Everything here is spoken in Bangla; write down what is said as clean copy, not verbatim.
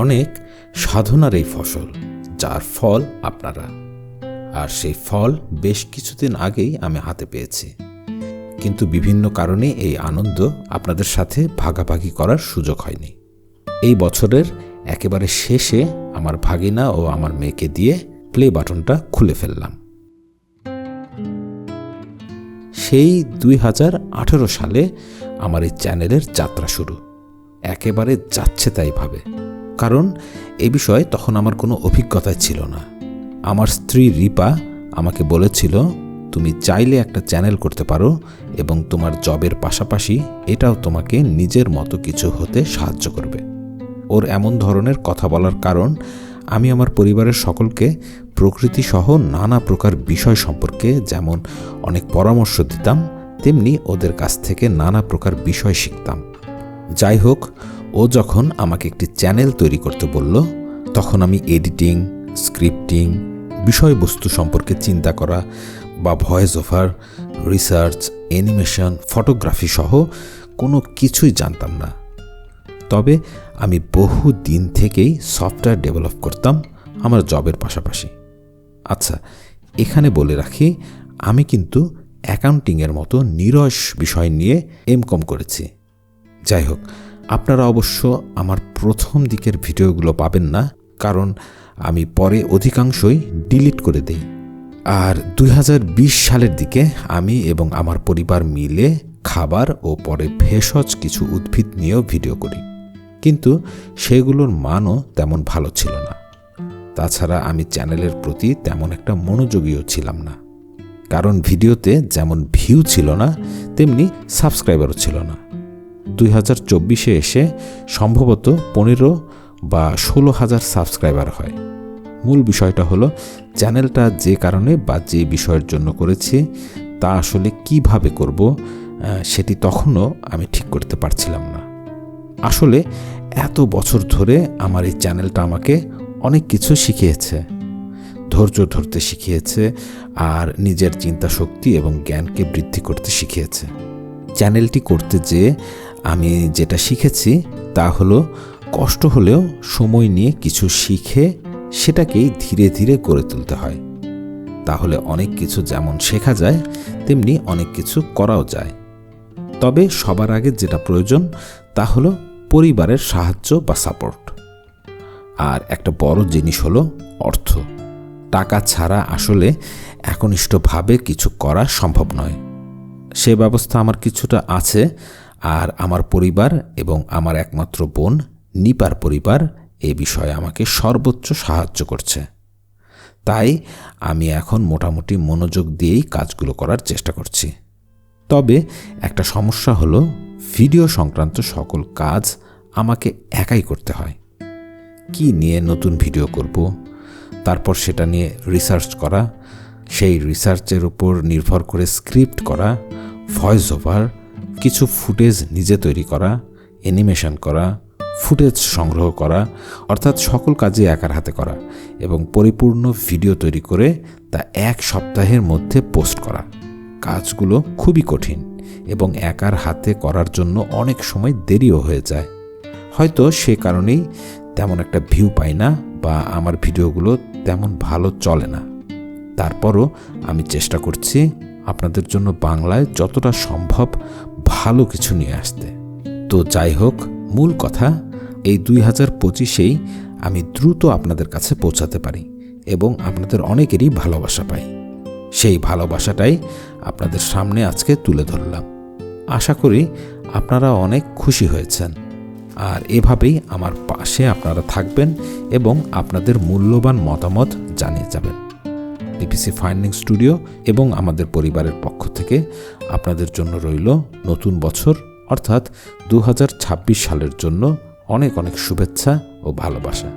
অনেক সাধনার এই ফসল, যার ফল আপনারা। আর সেই ফল বেশ কিছুদিন আগেই আমি হাতে পেয়েছি, কিন্তু বিভিন্ন কারণে এই আনন্দ আপনাদের সাথে ভাগাভাগি করার সুযোগ হয়নি। এই বছরের একেবারে শেষে আমার ভাগিনা ও আমার মেয়েকে দিয়ে প্লে বাটনটা খুলে ফেললাম। সেই 2018 সালে আমার এই চ্যানেলের যাত্রা শুরু। একেবারে যাচ্ছে তাই ভাবে, কারণ এ বিষয়ে তখন আমার কোনো অভিজ্ঞতাই ছিল না। আমার স্ত্রী রিপা আমাকে বলেছিল, তুমি চাইলে একটা চ্যানেল করতে পারো এবং তোমার জবের পাশাপাশি এটাও তোমাকে নিজের মতো কিছু হতে সাহায্য করবে। ওর এমন ধরনের কথা বলার কারণ, আমি আমার পরিবারের সকলকে প্রকৃতি সহ নানা প্রকার বিষয় সম্পর্কে যেমন অনেক পরামর্শ দিতাম, তেমনি ওদের কাছ থেকে নানা প্রকার বিষয় শিখতাম। যাই হোক, ও যখন আমাকে একটি চ্যানেল তৈরি করতে বলল, তখন আমি এডিটিং, স্ক্রিপ্টিং, বিষয়বস্তু সম্পর্কে চিন্তা করা বা voice over, research, animation, photography সহ কোনো কিছুই জানতাম না। তবে আমি বহু দিন থেকেই সফটওয়্যার ডেভেলপ করতাম আমার জবের পাশাপাশি। আচ্ছা, এখানে বলে রাখি, আমি কিন্তু অ্যাকাউন্টিংয়ের মতো নিরস বিষয় নিয়ে এমকম করেছি। যাই হোক, আপনারা অবশ্য আমার প্রথম দিকের ভিডিওগুলো পাবেন না, কারণ আমি পরে অধিকাংশই ডিলিট করে দেই। আর 2020 সালের দিকে আমি এবং আমার পরিবার মিলে খাবার ও পরে ভেষজ কিছু উদ্ভিদ নিয়েও ভিডিও করি, কিন্তু সেগুলোর মানও তেমন ভালো ছিল না। তাছাড়া আমি চ্যানেলের প্রতি তেমন একটা মনোযোগীও ছিলাম না, কারণ ভিডিওতে যেমন ভিউ ছিল না, তেমনি সাবস্ক্রাইবারও ছিল না। 2024-এ এসে সম্ভবত 15 বা 16,000 সাবস্ক্রাইবার হয়। মূল বিষয়টা হলো, চ্যানেলটা যে কারণে বা যে বিষয়ের জন্য করেছি তা আসলে কিভাবে করব সেটি তখনও আমি ঠিক করতে পারছিলাম না। আসলে এত বছর ধরে আমার এই চ্যানেলটা আমাকে অনেক কিছু শিখিয়েছে, ধৈর্য ধরতে শিখিয়েছে, আর নিজের চিন্তা শক্তি এবং জ্ঞানকে বৃদ্ধি করতে শিখিয়েছে। চ্যানেলটি করতে যেয়ে আমি যেটা শিখেছি তা হলো, কষ্ট হলেও সময় নিয়ে কিছু শিখে সেটাকেই ধীরে ধীরে গড়ে তুলতে হয়। তাহলে অনেক কিছু যেমন শেখা যায়, তেমনি অনেক কিছু করাও যায়। তবে সবার আগে যেটা প্রয়োজন তা হলো পরিবারের সাহায্য বা সাপোর্ট। আর একটা বড় জিনিস হলো অর্থ। টাকা ছাড়া আসলে একনিষ্ঠভাবে কিছু করা সম্ভব নয়। সে ব্যবস্থা আমার কিছুটা আছে, আর আমার পরিবার এবং আমার একমাত্র বোন নিপার পরিবার এ বিষয়ে আমাকে সর্বোচ্চ সাহায্য করছে। তাই আমি এখন মোটামুটি মনোযোগ দিয়েই কাজগুলো করার চেষ্টা করছি। তবে একটা সমস্যা হলো, ভিডিও সংক্রান্ত সকল কাজ আমাকে একাই করতে হয়। কি নিয়ে নতুন ভিডিও করব, তারপর সেটা নিয়ে রিসার্চ করা, সেই রিসার্চের উপর নির্ভর করে স্ক্রিপ্ট করা, ভয়েস ওভার, কিছু ফুটেজ নিজে তৈরি করা, অ্যানিমেশন করা, ফুটেজ সংগ্রহ করা, অর্থাৎ সকল কাজই একার হাতে করা, এবং পরিপূর্ণ ভিডিও তৈরি করে তা 1 সপ্তাহের মধ্যে পোস্ট করা। কাজগুলো খুবই কঠিন এবং একার হাতে করার জন্য অনেক সময় দেরিও হয়ে যায়। হয়তো সে কারণেই তেমন একটা ভিউ পাই না বা আমার ভিডিওগুলো তেমন ভালো চলে না। তারপরও আমি চেষ্টা করছি আপনাদের জন্য বাংলায় যতটা সম্ভব ভালো কিছু নিয়ে আসতে। তো যাই হোক, মূল কথা, এই 2025-এই আমি দ্রুত আপনাদের কাছে পৌঁছাতে পারি এবং আপনাদের অনেকেরই ভালোবাসা পাই। সেই ভালোবাসাটাই আপনাদের সামনে আজকে তুলে ধরলাম। আশা করি আপনারা অনেক খুশি হয়েছেন, আর এভাবেই আমার পাশে আপনারা থাকবেন এবং আপনাদের মূল্যবান মতামত জানিয়ে যাবেন। পিপিসি ফাইন্ডিং স্টুডিও এবং আমাদের পরিবারের পক্ষ থেকে আপনাদের জন্য রইল নতুন বছর অর্থাৎ 2026 সালের জন্য অনেক অনেক শুভেচ্ছা ও ভালোবাসা।